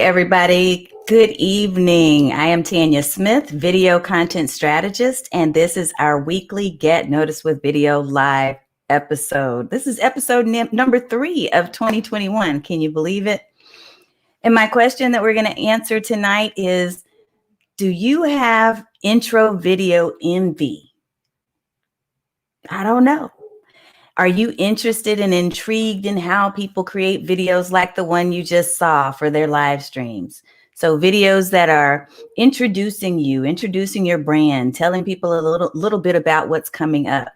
everybody. Good evening. I am Tanya Smith, video content strategist, and this is our weekly Get Noticed with Video live episode. This is episode number 3 of 2021. Can you believe it? And my question that we're going to answer tonight is, do you have intro video envy? I don't know. Are you interested and intrigued in how people create videos like the one you just saw for their live streams? So videos that are introducing you, introducing your brand, telling people a little bit about what's coming up.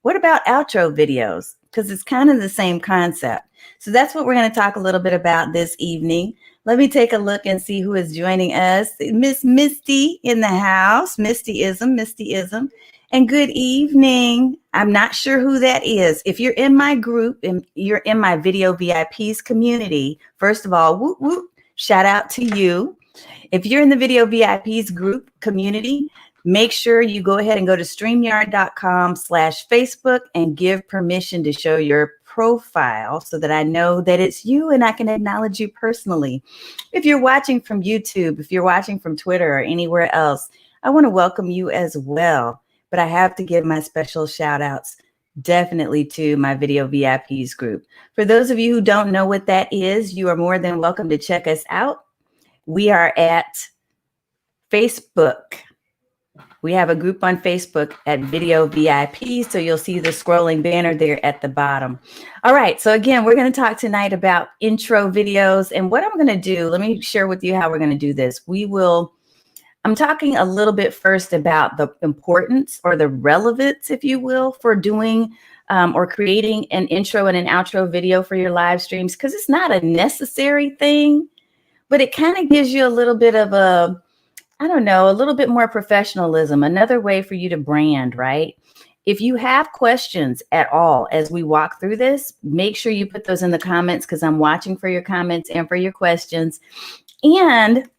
What about outro videos? Because it's kind of the same concept. So that's what we're going to talk a little bit about this evening. Let me take a look and see who is joining us. Miss Misty in the house. Mistyism. And good evening. I'm not sure who that is. If you're in my group and you're in my Video VIPs community, first of all, whoop, whoop, shout out to you. If you're in the Video VIPs group community, make sure you go ahead and go to StreamYard.com/Facebook and give permission to show your profile so that I know that it's you and I can acknowledge you personally. If you're watching from YouTube, if you're watching from Twitter or anywhere else, I want to welcome you as well. But I have to give my special shout outs definitely to my Video VIPs group. For those of you who don't know what that is, you are more than welcome to check us out. We are at Facebook. We have a group on Facebook at Video VIP, so you'll see the scrolling banner there at the bottom. All right, so again, we're going to talk tonight about intro videos, and what I'm going to do, let me share with you how we're going to do this. I'm talking a little bit first about the importance or the relevance, if you will, for doing or creating an intro and an outro video for your live streams, because it's not a necessary thing, but it kind of gives you a little bit of a little bit more professionalism, another way for you to brand, right? If you have questions at all as we walk through this, make sure you put those in the comments because I'm watching for your comments and for your questions. And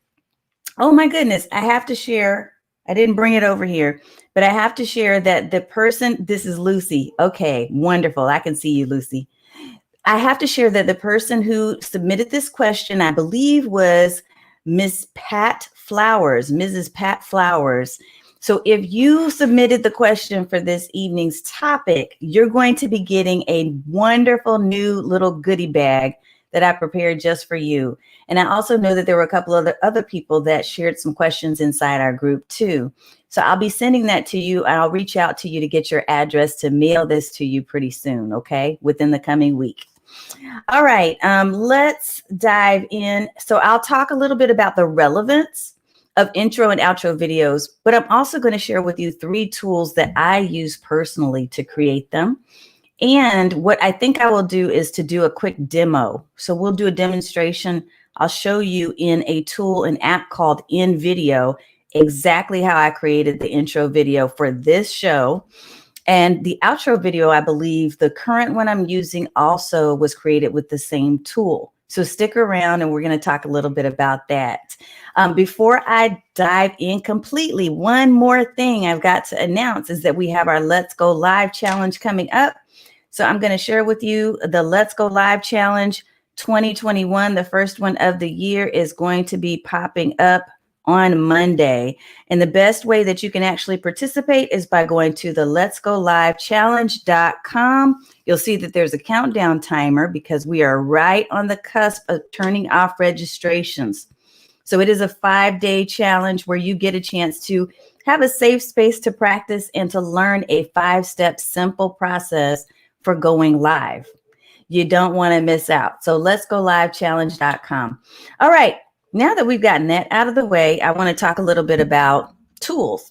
oh my goodness, I have to share, I didn't bring it over here, but I have to share that the person, this is Lucy. Okay, wonderful. I can see you, Lucy. I have to share that the person who submitted this question, I believe, was Mrs. Pat Flowers. So if you submitted the question for this evening's topic, you're going to be getting a wonderful new little goodie bag that I prepared just for you. And I also know that there were a couple of other people that shared some questions inside our group too. So I'll be sending that to you, and I'll reach out to you to get your address to mail this to you pretty soon, okay? Within the coming week. All right, let's dive in. So I'll talk a little bit about the relevance of intro and outro videos, but I'm also going to share with you 3 tools that I use personally to create them. And what I think I will do is to do a quick demo. So we'll do a demonstration. I'll show you in a tool, an app called InVideo, exactly how I created the intro video for this show. And the outro video, I believe the current one I'm using also was created with the same tool. So stick around and we're going to talk a little bit about that. Before I dive in completely, one more thing I've got to announce is that we have our Let's Go Live challenge coming up. So I'm going to share with you the Let's Go Live Challenge 2021. The first one of the year is going to be popping up on Monday. And the best way that you can actually participate is by going to the letsgolivechallenge.com. You'll see that there's a countdown timer because we are right on the cusp of turning off registrations. So it is a 5-day challenge where you get a chance to have a safe space to practice and to learn a 5-step simple process for going live. You don't want to miss out. So letsgolivechallenge.com. All right. Now that we've gotten that out of the way, I want to talk a little bit about tools.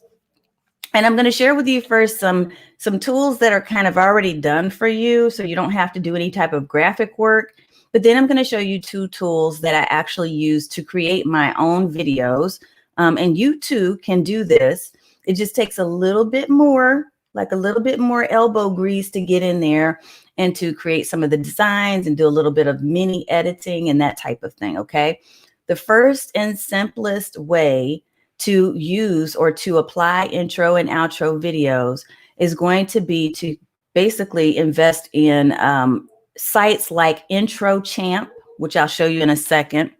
And I'm going to share with you first some tools that are kind of already done for you, so you don't have to do any type of graphic work. But then I'm going to show you 2 tools that I actually use to create my own videos. And you too can do this. It just takes a little bit more elbow grease to get in there and to create some of the designs and do a little bit of mini editing and that type of thing, okay? The first and simplest way to use or to apply intro and outro videos is going to be to basically invest in sites like Intro Champ, which I'll show you in a second.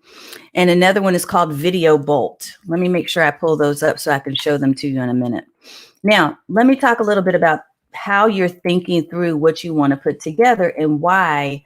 And another one is called Video Bolt. Let me make sure I pull those up so I can show them to you in a minute. Now, let me talk a little bit about how you're thinking through what you want to put together and why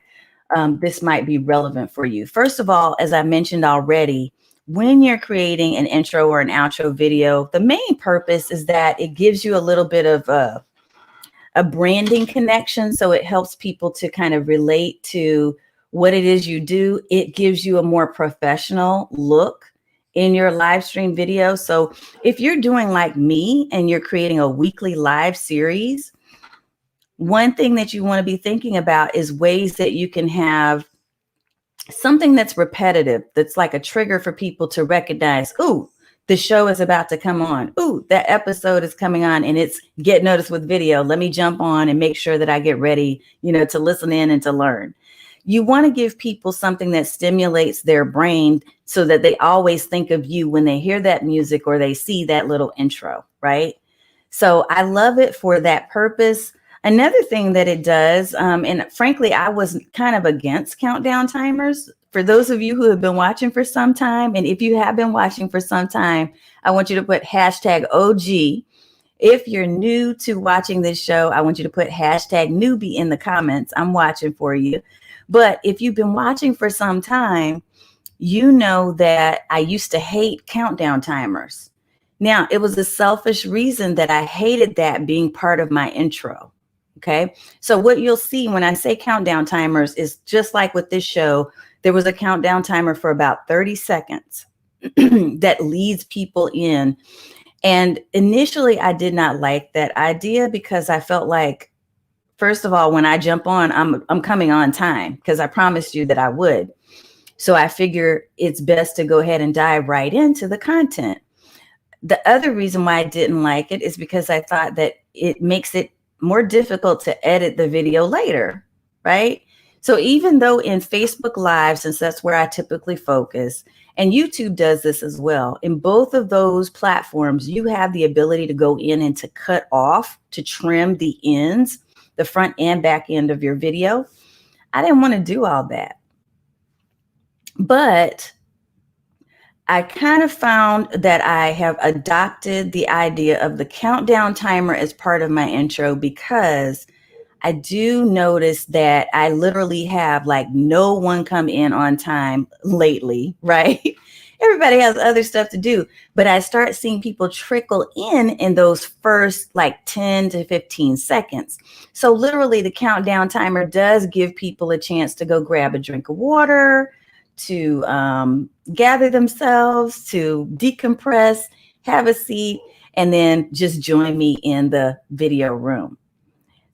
this might be relevant for you. First of all, as I mentioned already, when you're creating an intro or an outro video, the main purpose is that it gives you a little bit of a branding connection. So it helps people to kind of relate to what it is you do. It gives you a more professional look in your live stream video. So if you're doing like me and you're creating a weekly live series, one thing that you want to be thinking about is ways that you can have something that's repetitive, that's like a trigger for people to recognize, ooh, the show is about to come on. Ooh, that episode is coming on and it's Get Noticed with Video. Let me jump on and make sure that I get ready, to listen in and to learn. You want to give people something that stimulates their brain so that they always think of you when they hear that music or they see that little intro, right? So I love it for that purpose. Another thing that it does, and frankly, I was kind of against countdown timers. For those of you who have been watching for some time, and if you have been watching for some time, I want you to put hashtag OG. If you're new to watching this show, I want you to put hashtag newbie in the comments. I'm watching for you. But if you've been watching for some time, you know that I used to hate countdown timers. Now, it was a selfish reason that I hated that being part of my intro. Okay. So what you'll see when I say countdown timers is just like with this show, there was a countdown timer for about 30 seconds that leads people in. And initially, I did not like that idea because I felt like, first of all, when I jump on, I'm coming on time because I promised you that I would. So I figure it's best to go ahead and dive right into the content. The other reason why I didn't like it is because I thought that it makes it more difficult to edit the video later, right? So even though in Facebook Live, since that's where I typically focus, and YouTube does this as well, in both of those platforms, you have the ability to go in and to cut off, to trim the ends, the front and back end of your video. I didn't want to do all that. But I kind of found that I have adopted the idea of the countdown timer as part of my intro because I do notice that I literally have like no one come in on time lately, right? Everybody has other stuff to do, but I start seeing people trickle in those first like 10 to 15 seconds. So literally the countdown timer does give people a chance to go grab a drink of water, to gather themselves, to decompress, have a seat, and then just join me in the video room.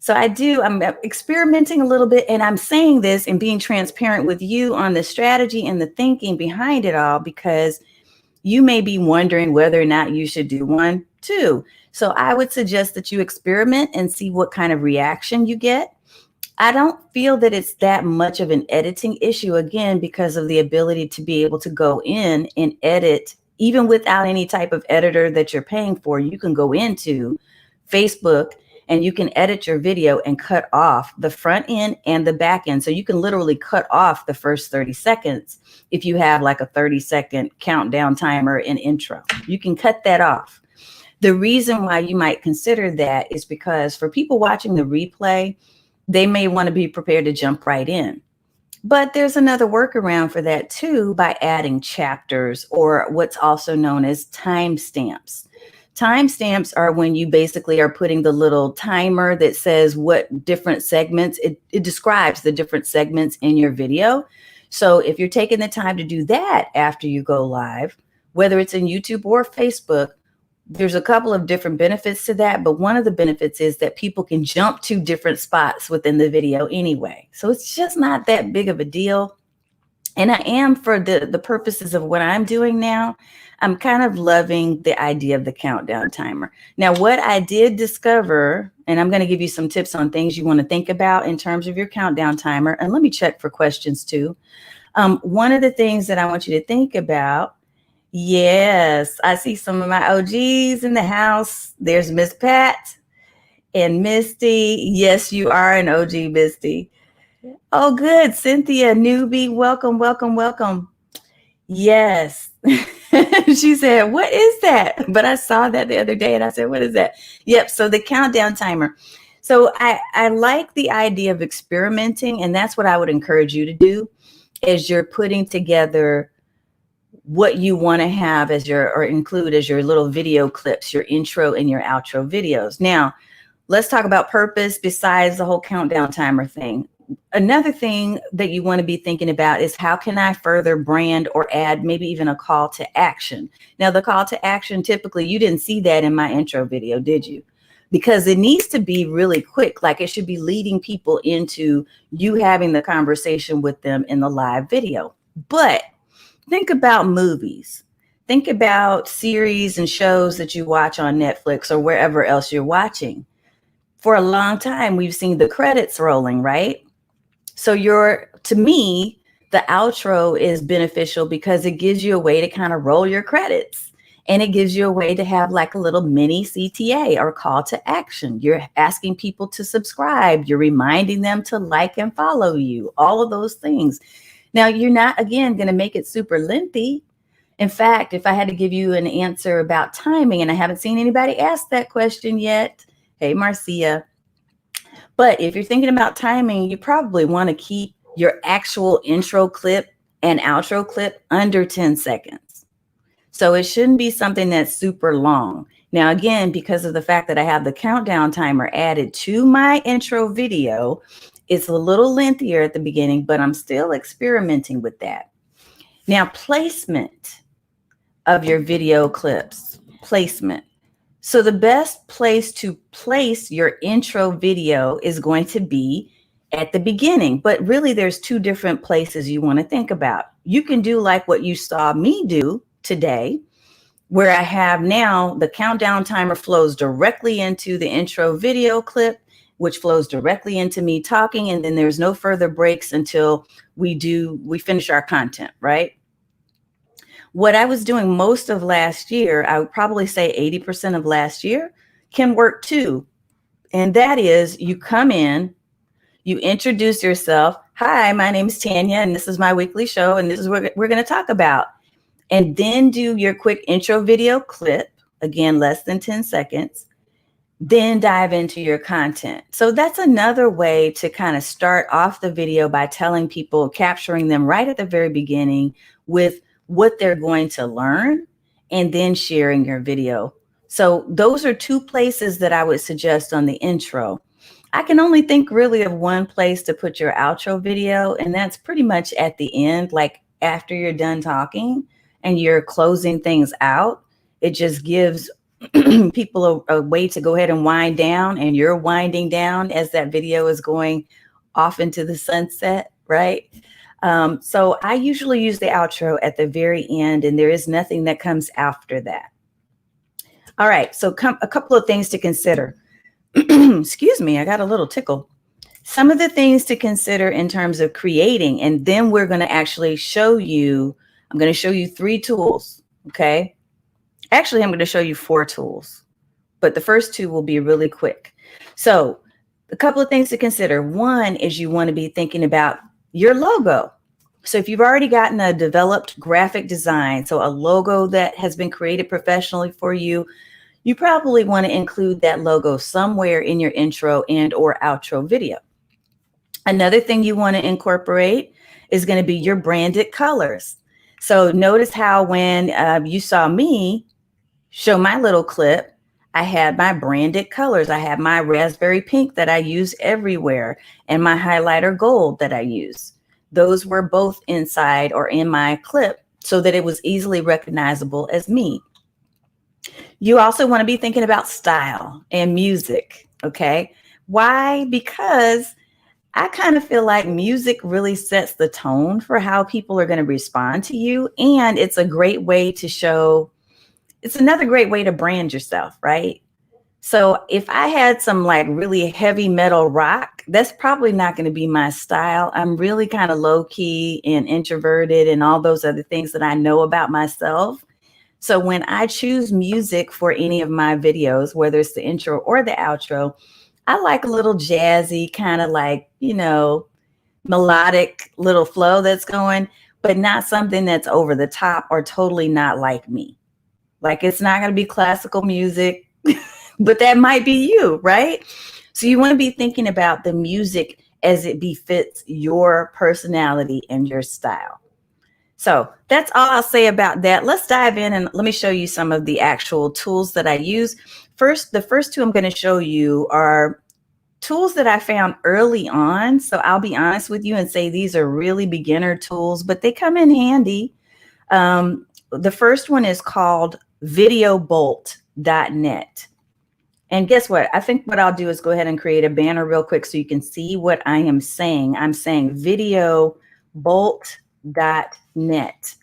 So I'm experimenting a little bit, and I'm saying this and being transparent with you on the strategy and the thinking behind it all, because you may be wondering whether or not you should do one too. So I would suggest that you experiment and see what kind of reaction you get. I don't feel that it's that much of an editing issue, again, because of the ability to be able to go in and edit, even without any type of editor that you're paying for. You can go into Facebook and you can edit your video and cut off the front end and the back end. So you can literally cut off the first 30 seconds if you have like a 30-second countdown timer and intro. You can cut that off. The reason why you might consider that is because for people watching the replay, they may want to be prepared to jump right in. But there's another workaround for that too, by adding chapters, or what's also known as timestamps. Timestamps are when you basically are putting the little timer that says what different segments, it describes the different segments in your video. So if you're taking the time to do that after you go live, whether it's in YouTube or Facebook, there's a couple of different benefits to that. But one of the benefits is that people can jump to different spots within the video anyway. So it's just not that big of a deal. And I am, for the purposes of what I'm doing now, I'm kind of loving the idea of the countdown timer. Now, what I did discover, and I'm going to give you some tips on things you want to think about in terms of your countdown timer. And let me check for questions too. One of the things that I want you to think about, yes, I see some of my OGs in the house. There's Miss Pat and Misty. Yes, you are an OG, Misty. Oh, good. Cynthia, newbie, welcome, welcome, welcome. Yes. She said, what is that? But I saw that the other day and I said, what is that? Yep. So the countdown timer. So I like the idea of experimenting, and that's what I would encourage you to do as you're putting together what you want to have as your, or include as your little video clips, your intro and your outro videos. Now, let's talk about purpose besides the whole countdown timer thing. Another thing that you want to be thinking about is how can I further brand or add maybe even a call to action? Now, the call to action, typically you didn't see that in my intro video, did you? Because it needs to be really quick. Like, it should be leading people into you having the conversation with them in the live video. But think about movies. Think about series and shows that you watch on Netflix or wherever else you're watching. For a long time, we've seen the credits rolling, right? So to me, the outro is beneficial because it gives you a way to kind of roll your credits, and it gives you a way to have like a little mini CTA or call to action. You're asking people to subscribe. You're reminding them to like and follow you, all of those things. Now, you're not, again, going to make it super lengthy. In fact, if I had to give you an answer about timing, and I haven't seen anybody ask that question yet. Hey, Marcia. But if you're thinking about timing, you probably want to keep your actual intro clip and outro clip under 10 seconds. So it shouldn't be something that's super long. Now, again, because of the fact that I have the countdown timer added to my intro video, it's a little lengthier at the beginning, but I'm still experimenting with that. Now, placement of your video clips, placement. So the best place to place your intro video is going to be at the beginning, but really there's two different places you want to think about. You can do like what you saw me do today, where I have now the countdown timer flows directly into the intro video clip, which flows directly into me talking, and then there's no further breaks until we finish our content, right? What I was doing most of last year, I would probably say 80% of last year, can work too. And that is, you come in, you introduce yourself. Hi, my name is Tanya, and this is my weekly show, and this is what we're going to talk about. And then do your quick intro video clip, again, less than 10 seconds. Then dive into your content. So that's another way to kind of start off the video by telling people, capturing them right at the very beginning with what they're going to learn, and then sharing your video. So those are two places that I would suggest on the intro. I can only think really of one place to put your outro video, and that's pretty much at the end, like after you're done talking and you're closing things out. It just gives people a way to go ahead and wind down, and you're winding down as that video is going off into the sunset, right? So I usually use the outro at the very end, and there is nothing that comes after that. All right, so a couple of things to consider. Excuse me, I got a little tickle. Some of the things to consider in terms of creating, and then we're going to actually show you, I'm going to show you 3 tools, okay? Actually, I'm going to show you 4 tools, but the first 2 will be really quick. So a couple of things to consider. One is you want to be thinking about your logo. So if you've already gotten a developed graphic design, so a logo that has been created professionally for you, you probably want to include that logo somewhere in your intro and or outro video. Another thing you want to incorporate is going to be your branded colors. So notice how when you saw me show my little clip, I had my branded colors. I have my raspberry pink that I use everywhere, and my highlighter gold that I use. Those were both inside or in my clip so that it was easily recognizable as me. You also want to be thinking about style and music, okay? Why? Because I kind of feel like music really sets the tone for how people are going to respond to you, and it's a great way to show, it's another great way to brand yourself, right? So if I had some like really heavy metal rock, that's probably not going to be my style. I'm really kind of low key and introverted and all those other things that I know about myself. So when I choose music for any of my videos, whether it's the intro or the outro, I like a little jazzy, kind of like, you know, melodic little flow that's going, but not something that's over the top or totally not like me. Like it's not going to be classical music, but that might be you, right? So you want to be thinking about the music as it befits your personality and your style. So that's all I'll say about that. Let's dive in and let me show you some of the actual tools that I use. First, the first two I'm going to show you are tools that I found early on. So I'll be honest with you and say these are really beginner tools, but they come in handy. The first one is called videobolt.net. And guess what? I think what I'll do is go ahead and create a banner real quick so you can see what I am saying. I'm saying videobolt.net.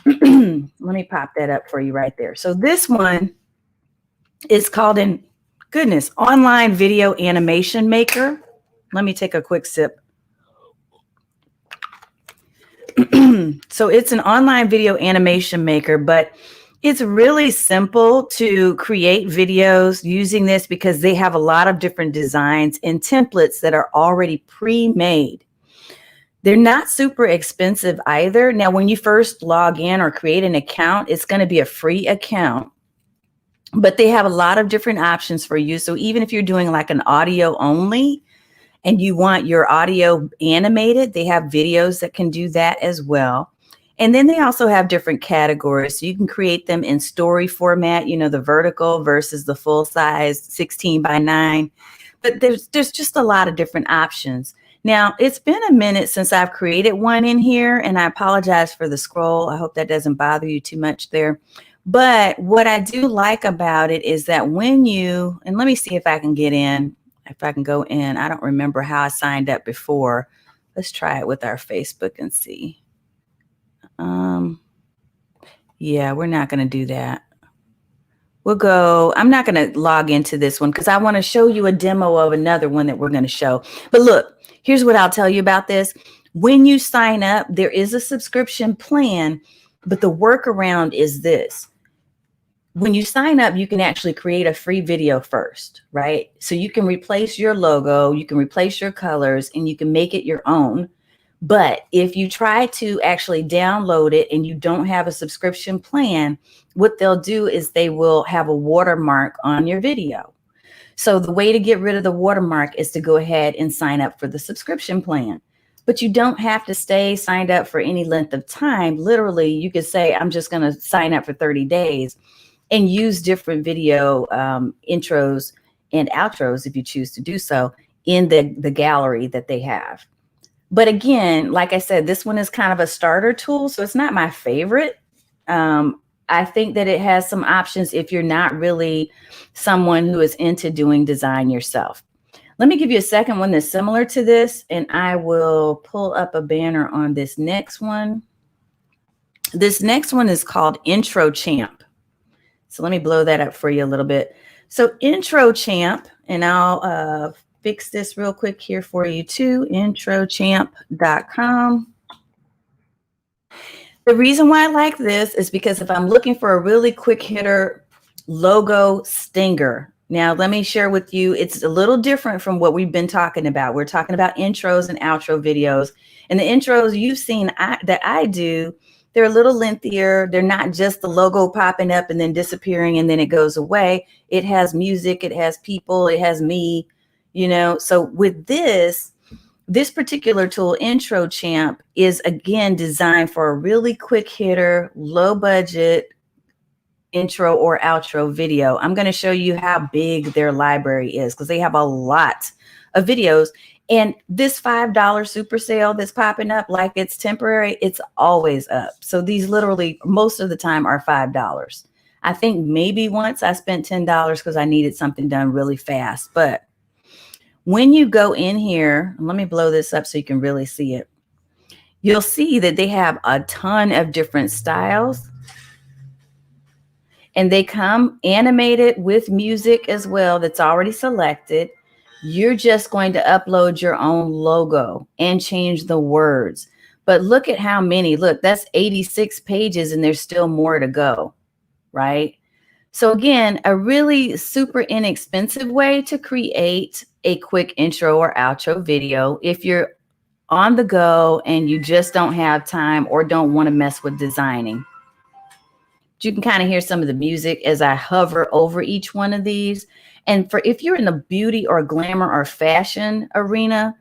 Let me pop that up for you right there. So this one is called online video animation maker. Let me take a quick sip. So it's an online video animation maker, but it's really simple to create videos using this because they have a lot of different designs and templates that are already pre-made. They're not super expensive either. Now, when you first log in or create an account, it's going to be a free account, but they have a lot of different options for you. So even if you're doing like an audio only and you want your audio animated, they have videos that can do that as well. And then they also have different categories. So you can create them in story format, you know, the vertical versus the full size 16:9. But there's just a lot of different options. Now, it's been a minute since I've created one in here, and I apologize for the scroll. I hope that doesn't bother you too much there. But what I do like about it is that when you, and let me see if I can get in, if I can go in. I don't remember how I signed up before. Let's try it with our Facebook and see. Yeah, we're not going to do that. We'll go, I'm not going to log into this one because I want to show you a demo of another one that we're going to show. But look, here's what I'll tell you about this. When you sign up, there is a subscription plan, but the workaround is this. When you sign up, you can actually create a free video first, right? So you can replace your logo, you can replace your colors, and you can make it your own. But if you try to actually download it and you don't have a subscription plan, what they'll do is they will have a watermark on your video. So the way to get rid of the watermark is to go ahead and sign up for the subscription plan. But you don't have to stay signed up for any length of time. Literally, you could say, I'm just going to sign up for 30 days and use different video intros and outros if you choose to do so in the gallery that they have. But again, like I said, this one is kind of a starter tool, so it's not my favorite. I think that it has some options if you're not really someone who is into doing design yourself. Let me give you a second one that's similar to this, and I will pull up a banner on this next one. This next one is called Intro Champ. So let me blow that up for you a little bit. So Intro Champ, and I'll fix this real quick here for you too, introchamp.com. The reason why I like this is because if I'm looking for a really quick hitter logo stinger, now let me share with you, it's a little different from what we've been talking about. We're talking about intros and outro videos. And the intros you've seen that I do, they're a little lengthier. They're not just the logo popping up and then disappearing and then it goes away. It has music, it has people, it has me. You know, so with this particular tool, Intro Champ, is again designed for a really quick hitter, low budget intro or outro video. I'm going to show you how big their library is because they have a lot of videos. And this $5 super sale that's popping up like it's temporary, it's always up. So these literally most of the time are $5. I think maybe once I spent $10 because I needed something done really fast. But when you go in here, let me blow this up so you can really see it. You'll see that they have a ton of different styles. And they come animated with music as well that's already selected. You're just going to upload your own logo and change the words. But look at how many. Look, that's 86 pages and there's still more to go, right? So again, a really super inexpensive way to create a quick intro or outro video if you're on the go and you just don't have time or don't want to mess with designing. You can kind of hear some of the music as I hover over each one of these. And for if you're in the beauty or glamour or fashion arena,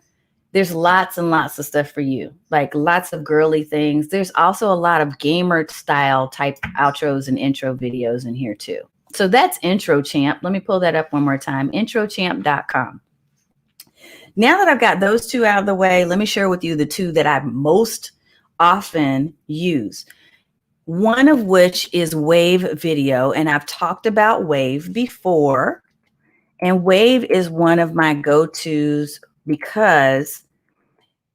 there's lots and lots of stuff for you, like lots of girly things. There's also a lot of gamer style type outros and intro videos in here too. So that's Intro Champ. Let me pull that up one more time, introchamp.com. Now that I've got those two out of the way, let me share with you the two that I most often use. One of which is Wave Video, and I've talked about Wave before. And Wave is one of my go-tos because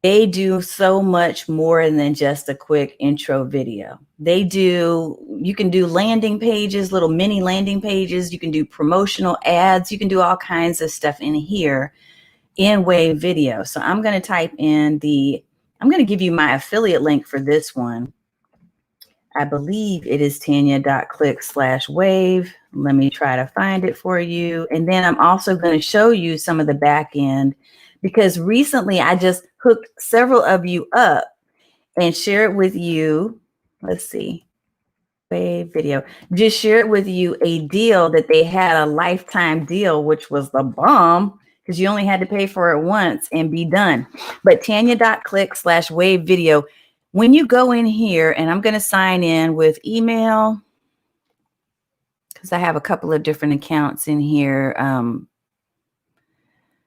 they do so much more than just a quick intro video. You can do landing pages, little mini landing pages. You can do promotional ads. You can do all kinds of stuff in here in Wave Video. So I'm going to type in I'm going to give you my affiliate link for this one. I believe it is tanya.click/wave. Let me try to find it for you. And then I'm also going to show you some of the back end, because recently I just hooked several of you up and share it with you. Let's see. Wave Video. Just share it with you a deal that they had, a lifetime deal, which was the bomb because you only had to pay for it once and be done. But tanya.click/wave video. When you go in here, and I'm going to sign in with email because I have a couple of different accounts in here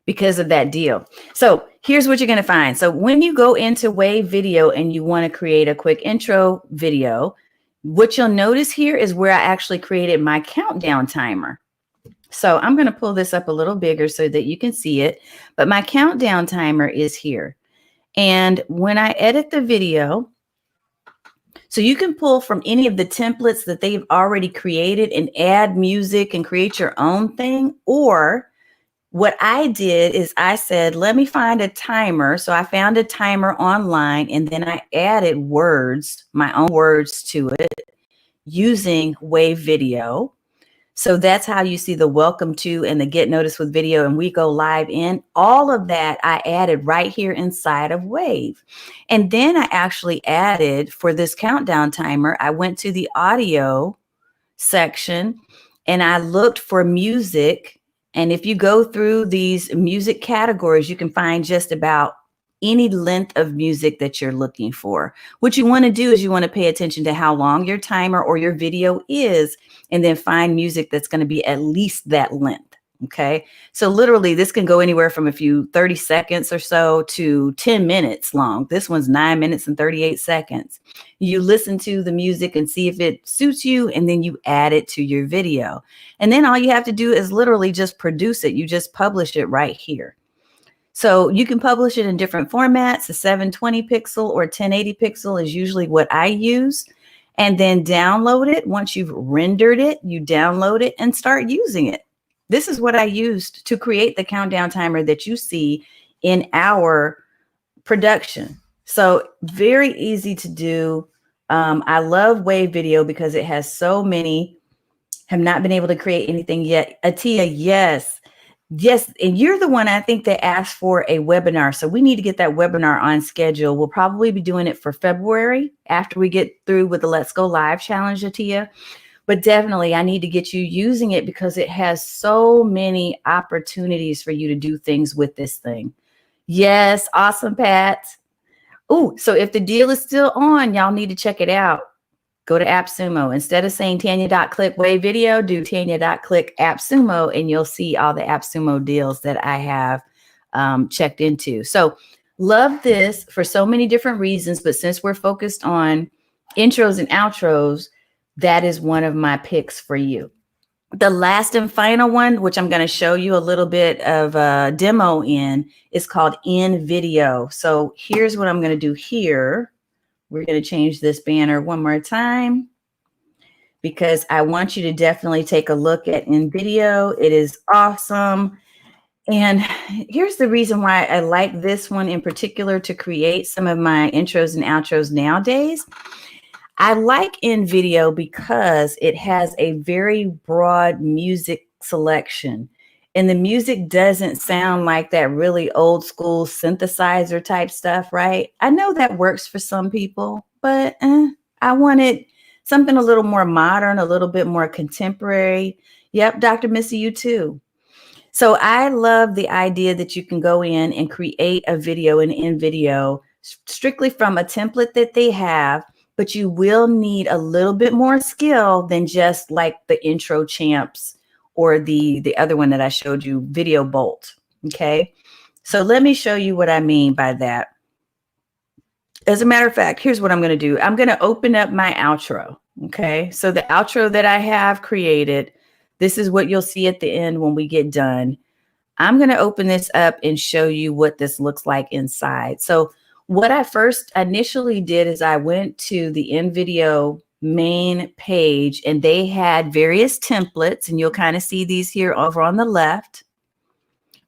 because of that deal. So here's what you're going to find. So when you go into Wave Video and you want to create a quick intro video, what you'll notice here is where I actually created my countdown timer. So I'm going to pull this up a little bigger so that you can see it. But my countdown timer is here. And when I edit the video, so you can pull from any of the templates that they've already created and add music and create your own thing. Or what I did is I said, let me find a timer. So I found a timer online, and then I added words, my own words to it using Wave Video. So that's how you see the welcome to and the get notice with video and we go live in. All of that I added right here inside of Wave. And then I actually added, for this countdown timer, I went to the audio section and I looked for music. And if you go through these music categories, you can find just about any length of music that you're looking for. What you want to do is you want to pay attention to how long your timer or your video is, and then find music that's going to be at least that length. Okay. So literally this can go anywhere from 30 seconds or so to 10 minutes long. This one's 9 minutes and 38 seconds. You listen to the music and see if it suits you, and then you add it to your video. And then all you have to do is literally just produce it. You just publish it right here. So you can publish it in different formats. A 720 pixel or 1080 pixel is usually what I use. And then download it. Once you've rendered it, you download it and start using it. This is what I used to create the countdown timer that you see in our production. So very easy to do. I love Wave Video because it has so many. Have not been able to create anything yet. Atia, yes. Yes, and you're the one I think that asked for a webinar. So we need to get that webinar on schedule. We'll probably be doing it for February after we get through with the Let's Go Live challenge, Atia. But definitely I need to get you using it because it has so many opportunities for you to do things with this thing. Yes, awesome, Pat. Oh, so if the deal is still on, y'all need to check it out. Go to AppSumo. Instead of saying Tanya.click Wave Video, do Tanya.click AppSumo, and you'll see all the AppSumo deals that I have checked into. So love this for so many different reasons, but since we're focused on intros and outros, that is one of my picks for you. The last and final one, which I'm going to show you a little bit of a demo in, is called In Video. So here's what I'm going to do here. We're going to change this banner one more time because I want you to definitely take a look at In Video. It is awesome. And here's the reason why I like this one in particular to create some of my intros and outros nowadays. I like In Video because it has a very broad music selection. and the music doesn't sound like that really old school synthesizer type stuff, right? I know that works for some people, but I wanted something a little more modern, a little bit more contemporary. Yep, Dr. Missy, you too. So I love the idea that you can go in and create a video, an in video, strictly from a template that they have, but you will need a little bit more skill than just like the intro champs or the other one that I showed you, Video Bolt. Okay. So let me show you what I mean by that. As a matter of fact, here's what I'm going to do. I'm going to open up my outro. Okay. So the outro that I have created, this is what you'll see at the end when we get done. I'm going to open this up and show you what this looks like inside. So what I first initially did is I went to the InVideo main page, and they had various templates, and you'll kind of see these here over on the left.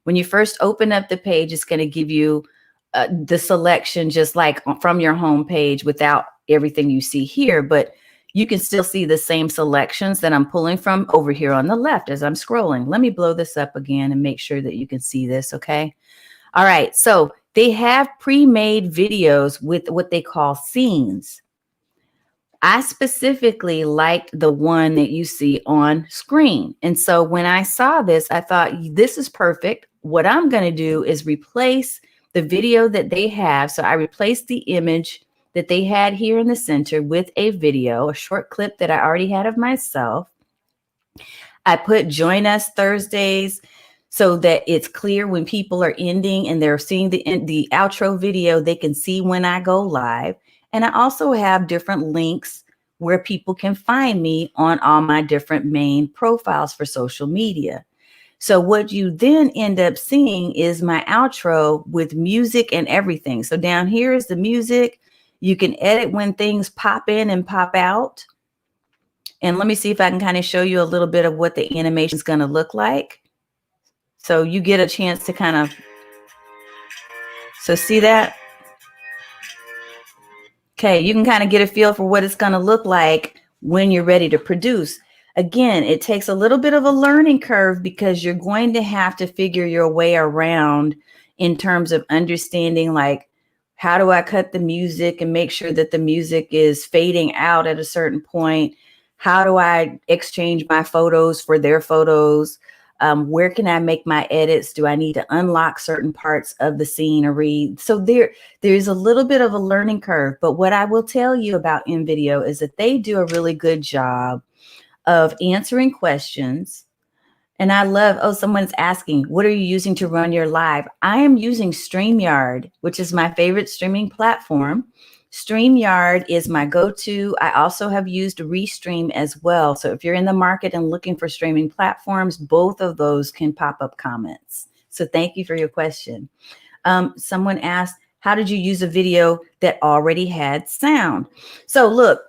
When you first open up the page, it's going to give you the selection just like from your home page without everything you see here, but you can still see the same selections that I'm pulling from over here on the left as I'm scrolling. Let me blow this up again and make sure that you can see this, okay? All right, so they have pre-made videos with what they call scenes. I specifically liked the one that you see on screen. And so when I saw this, I thought, this is perfect. What I'm going to do is replace the video that they have. So I replaced the image that they had here in the center with a video, a short clip that I already had of myself. I put join us Thursdays so that it's clear when people are ending and they're seeing the outro video, they can see when I go live. And I also have different links where people can find me on all my different main profiles for social media. So what you then end up seeing is my outro with music and everything. So down here is the music. You can edit when things pop in and pop out. And let me see if I can kind of show you a little bit of what the animation is going to look like. So you get a chance to kind of, so see that? Okay, you can kind of get a feel for what it's going to look like when you're ready to produce. Again, it takes a little bit of a learning curve because you're going to have to figure your way around in terms of understanding, like, how do I cut the music and make sure that the music is fading out at a certain point? How do I exchange my photos for their photos? Where can I make my edits? Do I need to unlock certain parts of the scenery? So there's a little bit of a learning curve. But what I will tell you about InVideo is that they do a really good job of answering questions. And I love, oh, someone's asking, what are you using to run your live? I am using StreamYard, which is my favorite streaming platform. StreamYard is my go-to. I also have used Restream as well. So if you're in the market and looking for streaming platforms, both of those can pop up comments. So thank you for your question. Someone asked, how did you use a video that already had sound? So look,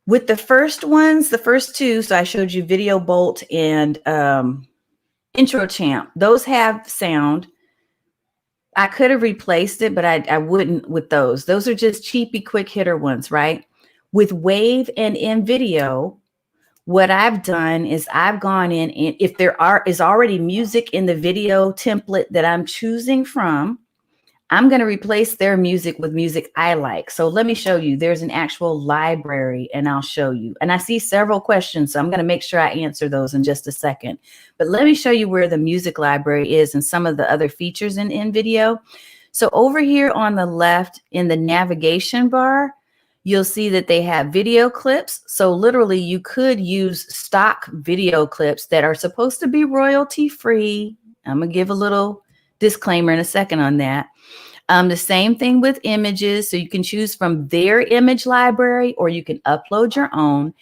with the first ones, the first two, so I showed you Video Bolt and Intro Champ. Those have sound. I could have replaced it, but I wouldn't with those. Those are just cheapy, quick hitter ones, right? With Wave and InVideo, what I've done is I've gone in, and if there is already music in the video template that I'm choosing from, I'm going to replace their music with music I like. So let me show you. There's an actual library, and I'll show you. And I see several questions, so I'm going to make sure I answer those in just a second. But let me show you where the music library is and some of the other features in InVideo. So over here on the left in the navigation bar, you'll see that they have video clips. So literally you could use stock video clips that are supposed to be royalty free. I'm going to give a little disclaimer in a second on that. The same thing with images. So you can choose from their image library or you can upload your own.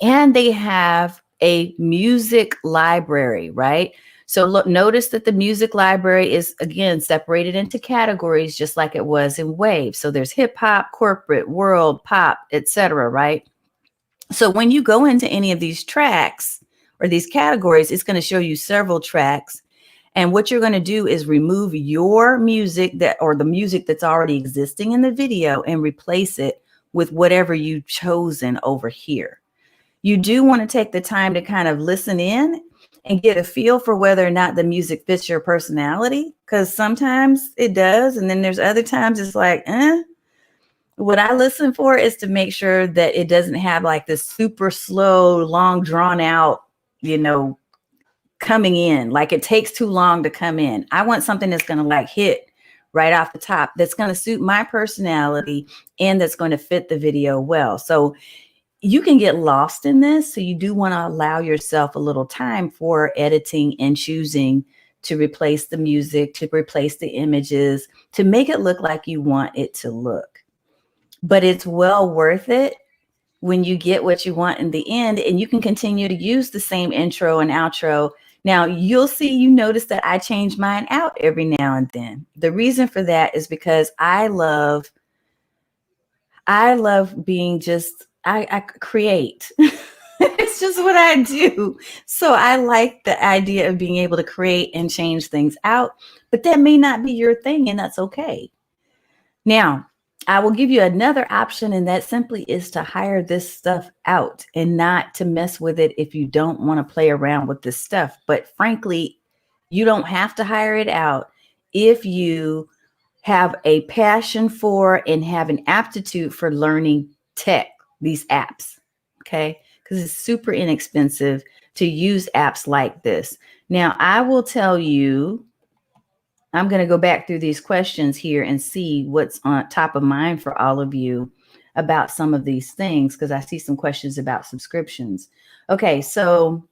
And they have a music library, right? So look, notice that the music library is, again, separated into categories just like it was in Wave. So there's hip hop, corporate, world, pop, etc., right? So when you go into any of these tracks or these categories, it's going to show you several tracks. And what you're going to do is remove your music or the music that's already existing in the video and replace it with whatever you've chosen over here. You do want to take the time to kind of listen in and get a feel for whether or not the music fits your personality. Because sometimes it does. And then there's other times it's like, What I listen for is to make sure that it doesn't have like this super slow, long, drawn out, coming in. Like it takes too long to come in. I want something that's going to like hit right off the top, that's going to suit my personality and that's going to fit the video well. So you can get lost in this. So you do want to allow yourself a little time for editing and choosing to replace the music, to replace the images, to make it look like you want it to look. But it's well worth it when you get what you want in the end, and you can continue to use the same intro and outro. Now you notice that I change mine out every now and then. The reason for that is because I love being I create. It's just what I do. So I like the idea of being able to create and change things out, but that may not be your thing, and that's okay. Now, I will give you another option, and that simply is to hire this stuff out and not to mess with it if you don't want to play around with this stuff. But frankly, you don't have to hire it out if you have a passion for and have an aptitude for learning tech, these apps, okay? Because it's super inexpensive to use apps like this. Now, I will tell you, I'm going to go back through these questions here and see what's on top of mind for all of you about some of these things, because I see some questions about subscriptions. Okay, so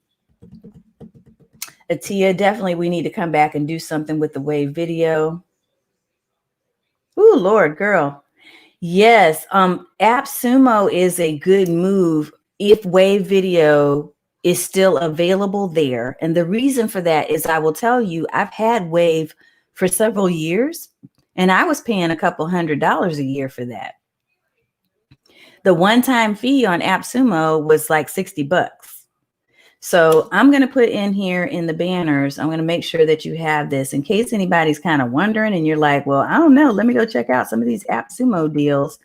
Atia, definitely we need to come back and do something with the Wave video. Ooh, Lord, girl. Yes, AppSumo is a good move if Wave video is still available there. And the reason for that is I will tell you, I've had Wave for several years, and I was paying a couple $100 a year for that. The one-time fee on AppSumo was like $60. So I'm going to put in here in the banners, I'm going to make sure that you have this in case anybody's kind of wondering and you're like, well, I don't know, let me go check out some of these AppSumo deals.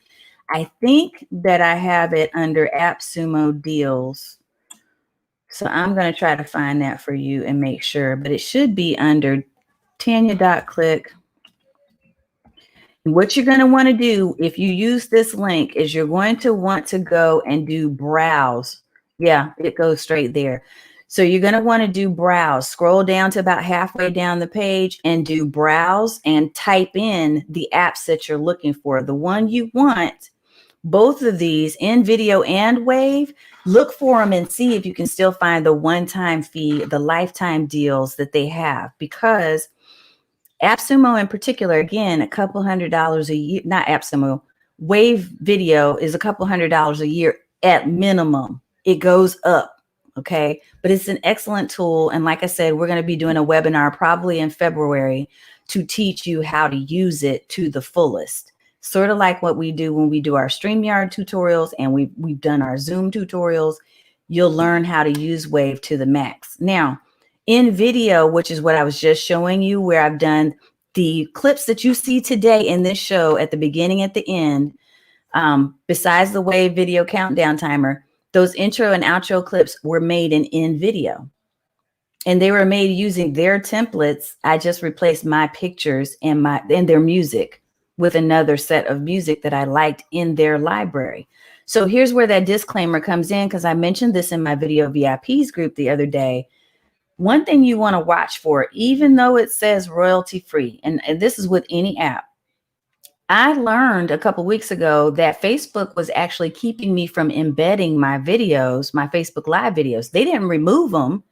I think that I have it under AppSumo deals. So I'm going to try to find that for you and make sure, but it should be under Tanya.click. What you're going to want to do if you use this link is you're going to want to go and do browse. Yeah, it goes straight there. So you're going to want to do browse. Scroll down to about halfway down the page and do browse and type in the apps that you're looking for. The one you want, both of these, in video and Wave, look for them and see if you can still find the one-time fee, the lifetime deals that they have, because AppSumo in particular, again, a couple $100 a year, not AppSumo, Wave video is a couple $100 a year at minimum. It goes up, okay? But it's an excellent tool. And like I said, we're going to be doing a webinar probably in February to teach you how to use it to the fullest. Sort of like what we do when we do our StreamYard tutorials and we've done our Zoom tutorials. You'll learn how to use Wave to the max. Now, in video, which is what I was just showing you, where I've done the clips that you see today in this show at the beginning, at the end, besides the Wave video countdown timer, those intro and outro clips were made in video. And they were made using their templates. I just replaced my pictures and their music with another set of music that I liked in their library. So here's where that disclaimer comes in, because I mentioned this in my video VIPs group the other day. One thing you want to watch for, even though it says royalty free, and this is with any app, I learned a couple weeks ago that Facebook was actually keeping me from embedding my videos, my Facebook Live videos. They didn't remove them,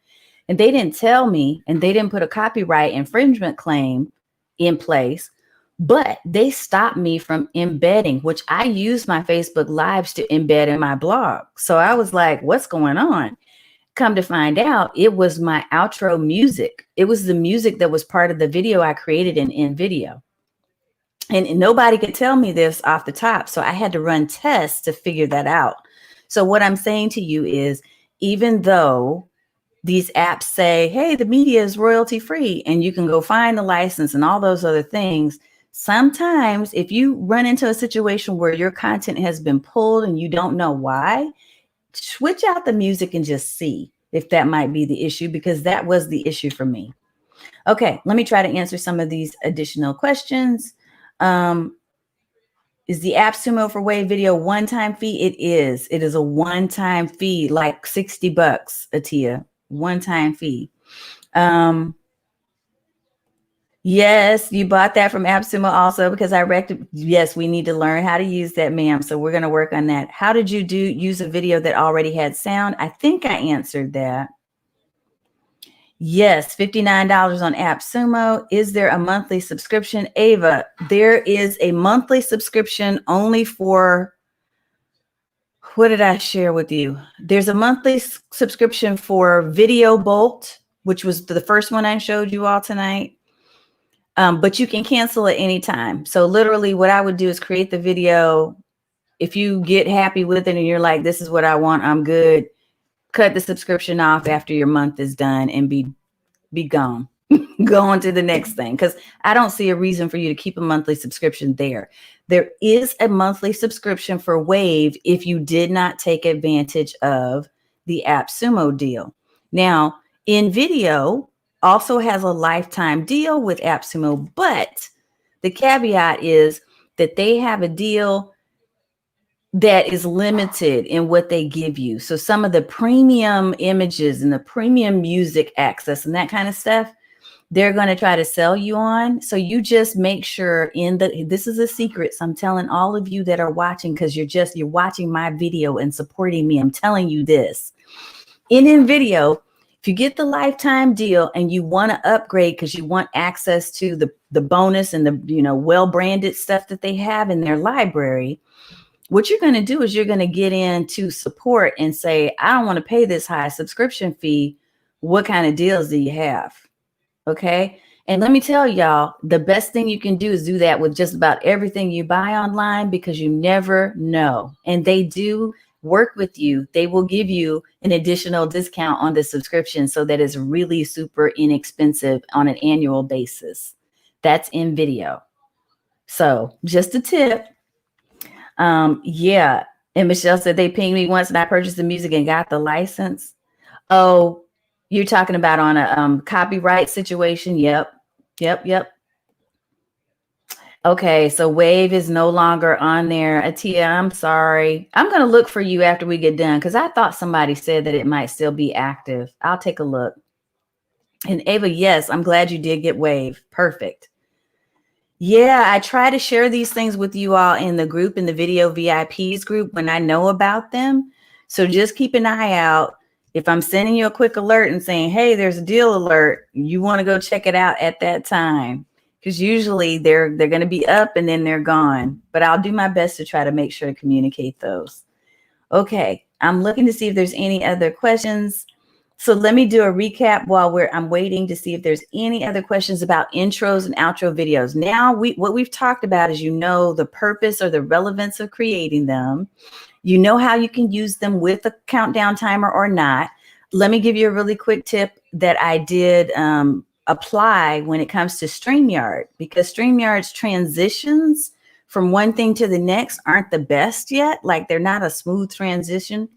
and they didn't tell me, and they didn't put a copyright infringement claim in place, but they stopped me from embedding, which I use my Facebook Lives to embed in my blog. So I was like, what's going on? Come to find out, it was my outro music. It was the music that was part of the video I created in video. And nobody could tell me this off the top. So I had to run tests to figure that out. So what I'm saying to you is, even though these apps say, hey, the media is royalty free and you can go find the license and all those other things, sometimes if you run into a situation where your content has been pulled and you don't know why, switch out the music and just see. if that might be the issue, because that was the issue for me. Okay, let me try to answer some of these additional questions. Is the AppSumo for Wave video one-time fee? It is. It is a one-time fee, like $60, Atia. One-time fee. Yes, you bought that from AppSumo also, because yes, we need to learn how to use that, ma'am. So we're going to work on that. How did you use a video that already had sound? I think I answered that. Yes, $59 on AppSumo. Is there a monthly subscription? Ava, there is a monthly subscription only for, what did I share with you? There's a monthly subscription for Video Bolt, which was the first one I showed you all tonight. But you can cancel at any time. So literally what I would do is create the video. If you get happy with it and you're like, this is what I want, I'm good, cut the subscription off after your month is done and be gone. Go on to the next thing, because I don't see a reason for you to keep a monthly subscription there. There is a monthly subscription for Wave if you did not take advantage of the AppSumo deal. Now, InVideo also has a lifetime deal with AppSumo, but the caveat is that they have a deal that is limited in what they give you. So some of the premium images and the premium music access and that kind of stuff, they're going to try to sell you on. So you just make sure this is a secret. So I'm telling all of you that are watching, because you're watching my video and supporting me. I'm telling you this. In InVideo, if you get the lifetime deal and you want to upgrade because you want access to the bonus and the well-branded stuff that they have in their library, what you're going to do is you're going to get into support and say, I don't want to pay this high subscription fee. What kind of deals do you have? Okay. And let me tell y'all, the best thing you can do is do that with just about everything you buy online, because you never know. And they do work with you. They will give you an additional discount on the subscription so that it's really super inexpensive on an annual basis. That's InVideo. So just a tip. Yeah. And Michelle said they pinged me once and I purchased the music and got the license. Oh, you're talking about on a copyright situation. Yep. Okay, so Wave is no longer on there. Atia, I'm sorry. I'm going to look for you after we get done, because I thought somebody said that it might still be active. I'll take a look. And Ava, yes, I'm glad you did get Wave. Perfect. Yeah, I try to share these things with you all in the group, in the Video VIPs group, when I know about them. So just keep an eye out. If I'm sending you a quick alert and saying, hey, there's a deal alert, you want to go check it out at that time, because usually they're going to be up and then they're gone. But I'll do my best to try to make sure to communicate those. Okay, I'm looking to see if there's any other questions. So let me do a recap while I'm waiting to see if there's any other questions about intros and outro videos. Now, what we've talked about is, the purpose or the relevance of creating them. You know how you can use them with a countdown timer or not. Let me give you a really quick tip that I did apply when it comes to StreamYard, because StreamYard's transitions from one thing to the next aren't the best yet. Like, they're not a smooth transition.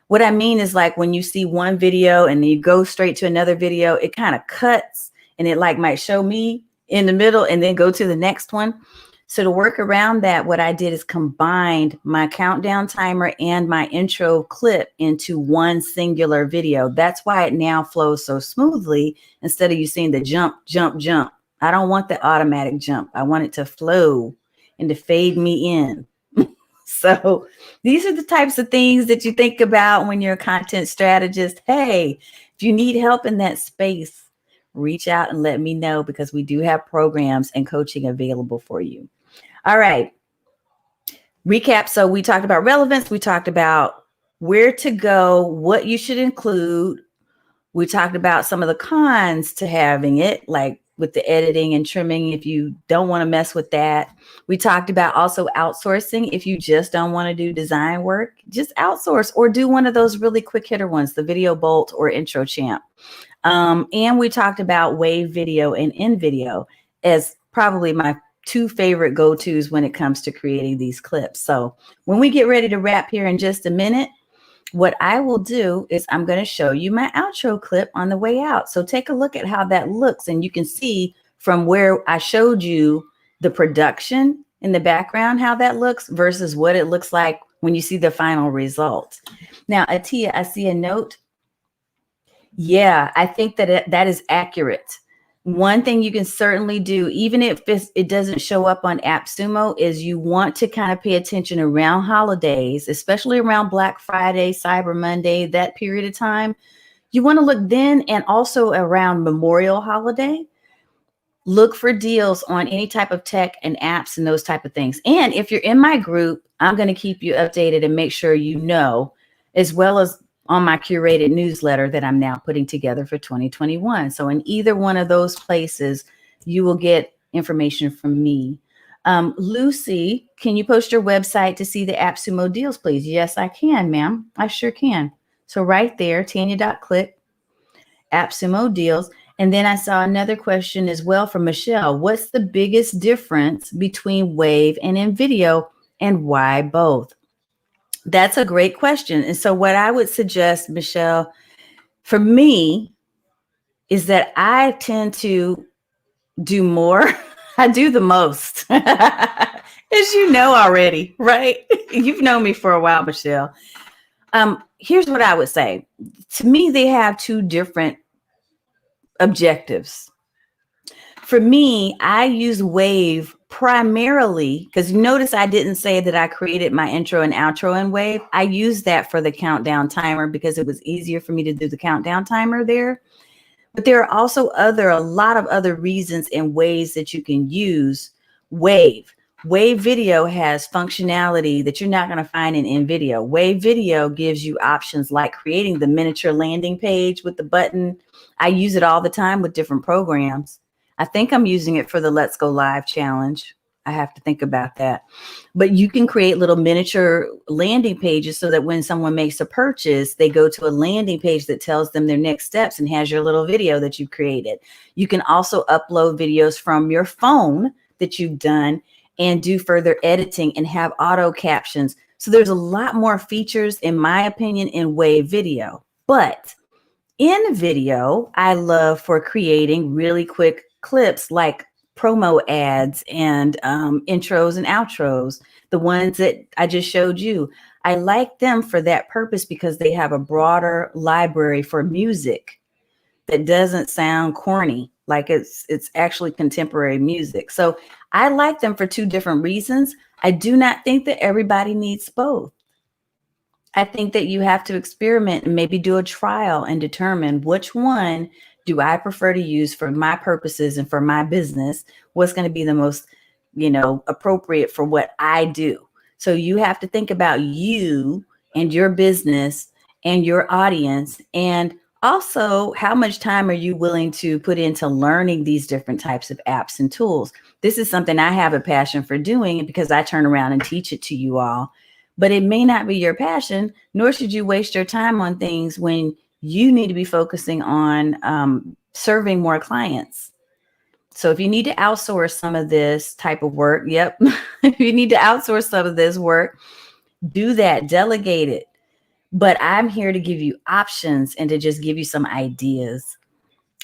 What I mean is, like, when you see one video and you go straight to another video, it kind of cuts and it might show me in the middle and then go to the next one. So to work around that, what I did is combined my countdown timer and my intro clip into one singular video. That's why it now flows so smoothly, instead of you seeing the jump. I don't want the automatic jump. I want it to flow and to fade me in. So these are the types of things that you think about when you're a content strategist. Hey, if you need help in that space, reach out and let me know, because we do have programs and coaching available for you. All right. Recap. So we talked about relevance. We talked about where to go, what you should include. We talked about some of the cons to having it, like with the editing and trimming, if you don't want to mess with that. We talked about also outsourcing. If you just don't want to do design work, just outsource or do one of those really quick hitter ones, the Video Bolt or Intro Champ. And we talked about Wave Video and InVideo as probably my two favorite go-tos when it comes to creating these clips. So when we get ready to wrap here in just a minute, what I will do is I'm going to show you my outro clip on the way out. So take a look at how that looks, and you can see from where I showed you the production in the background, how that looks versus what it looks like when you see the final result. Now, Atia, I see a note. Yeah, I think that that is accurate. One thing you can certainly do, even if it doesn't show up on AppSumo, is you want to kind of pay attention around holidays, especially around Black Friday, Cyber Monday, that period of time. You want to look then, and also around Memorial Holiday. Look for deals on any type of tech and apps and those type of things. And if you're in my group, I'm going to keep you updated and make sure you know, as well as on my curated newsletter that I'm now putting together for 2021. So in either one of those places, you will get information from me. Lucy, can you post your website to see the AppSumo deals, please? Yes, I can, ma'am. I sure can. So right there, Tanya.click, AppSumo deals. And then I saw another question as well from Michelle. What's the biggest difference between Wave and in video, and why both? That's a great question. And so what I would suggest, Michelle, for me, is that I tend to do more. I do the most, as you know already, right? You've known me for a while, Michelle. Here's what I would say. To me, they have two different objectives. For me, I use Wave primarily because notice I didn't say that I created my intro and outro in Wave. I used that for the countdown timer because it was easier for me to do the countdown timer there. But there are also a lot of other reasons and ways that you can use Wave. Wave Video has functionality that you're not going to find in InVideo. Wave Video gives you options like creating the miniature landing page with the button. I use it all the time with different programs. I think I'm using it for the Let's Go Live challenge. I have to think about that. But you can create little miniature landing pages so that when someone makes a purchase, they go to a landing page that tells them their next steps and has your little video that you've created. You can also upload videos from your phone that you've done and do further editing and have auto captions. So there's a lot more features, in my opinion, in Wave Video. But in video, I love for creating really quick clips like promo ads and intros and outros, the ones that I just showed you. I like them for that purpose because they have a broader library for music that doesn't sound corny, like it's actually contemporary music. So I like them for two different reasons. I do not think that everybody needs both. I think that you have to experiment and maybe do a trial and determine which one do I prefer to use for my purposes and for my business, what's going to be the most, appropriate for what I do. So you have to think about you and your business and your audience, and also how much time are you willing to put into learning these different types of apps and tools. This is something I have a passion for doing because I turn around and teach it to you all. But it may not be your passion, nor should you waste your time on things when you need to be focusing on serving more clients. So if you need to outsource some of this type of work, yep, if you need to outsource some of this work, do that, delegate it. But I'm here to give you options and to just give you some ideas.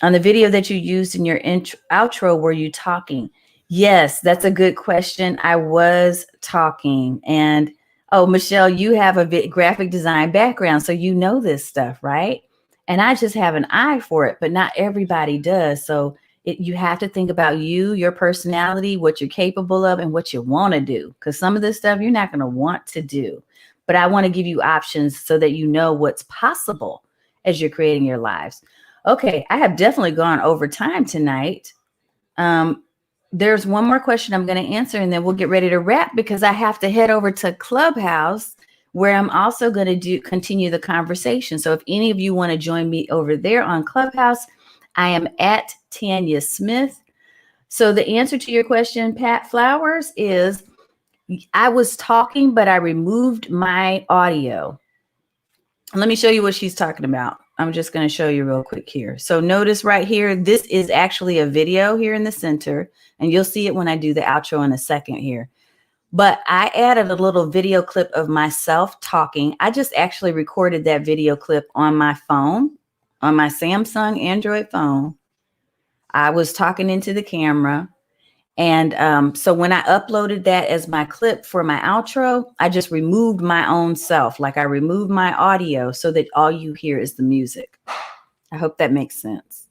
On the video that you used in your outro, were you talking? Yes, that's a good question. I was talking. And oh, Michelle, you have a graphic design background, so you know this stuff, right? And I just have an eye for it, but not everybody does. So you have to think about you, your personality, what you're capable of, and what you want to do. Because some of this stuff you're not going to want to do. But I want to give you options so that you know what's possible as you're creating your lives. Okay, I have definitely gone over time tonight. There's one more question I'm going to answer, and then we'll get ready to wrap because I have to head over to Clubhouse, where I'm also going to continue the conversation. So if any of you want to join me over there on Clubhouse, I am at Tanya Smith. So the answer to your question, Pat Flowers, is I was talking, but I removed my audio. Let me show you what she's talking about. I'm just going to show you real quick here. So notice right here, this is actually a video here in the center, and you'll see it when I do the outro in a second here. But I added a little video clip of myself talking. I just actually recorded that video clip on my phone, on my Samsung Android phone. I was talking into the camera. And so when I uploaded that as my clip for my outro, I just removed my own self. Like I removed my audio so that all you hear is the music. I hope that makes sense.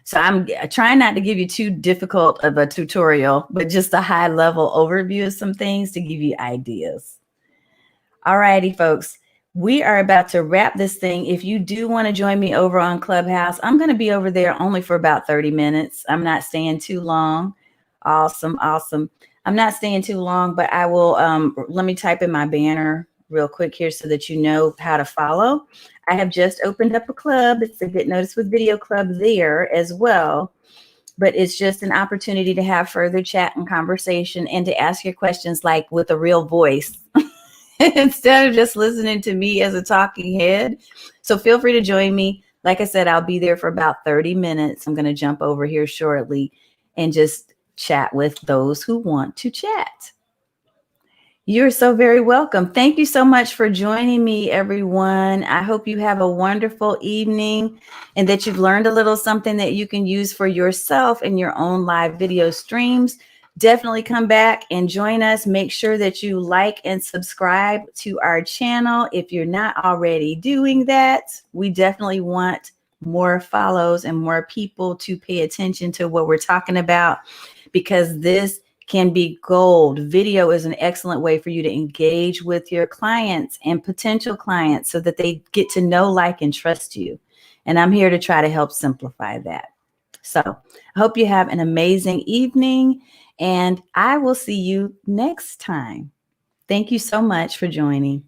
So I'm trying not to give you too difficult of a tutorial, but just a high level overview of some things to give you ideas. All righty, folks. We are about to wrap this thing. If you do want to join me over on Clubhouse, I'm going to be over there only for about 30 minutes. I'm not staying too long. Awesome. Awesome. I'm not staying too long, but I will, let me type in my banner real quick here so that you know how to follow. I have just opened up a club. It's a Get Noticed with Video Club there as well. But it's just an opportunity to have further chat and conversation and to ask your questions like with a real voice instead of just listening to me as a talking head. So feel free to join me. Like I said, I'll be there for about 30 minutes. I'm going to jump over here shortly and just chat with those who want to chat. You're so very welcome. Thank you so much for joining me, everyone. I hope you have a wonderful evening and that you've learned a little something that you can use for yourself in your own live video streams. Definitely come back and join us. Make sure that you like and subscribe to our channel. If you're not already doing that, we definitely want more follows and more people to pay attention to what we're talking about, because this can be gold. Video is an excellent way for you to engage with your clients and potential clients so that they get to know, like, and trust you. And I'm here to try to help simplify that. So I hope you have an amazing evening, and I will see you next time. Thank you so much for joining.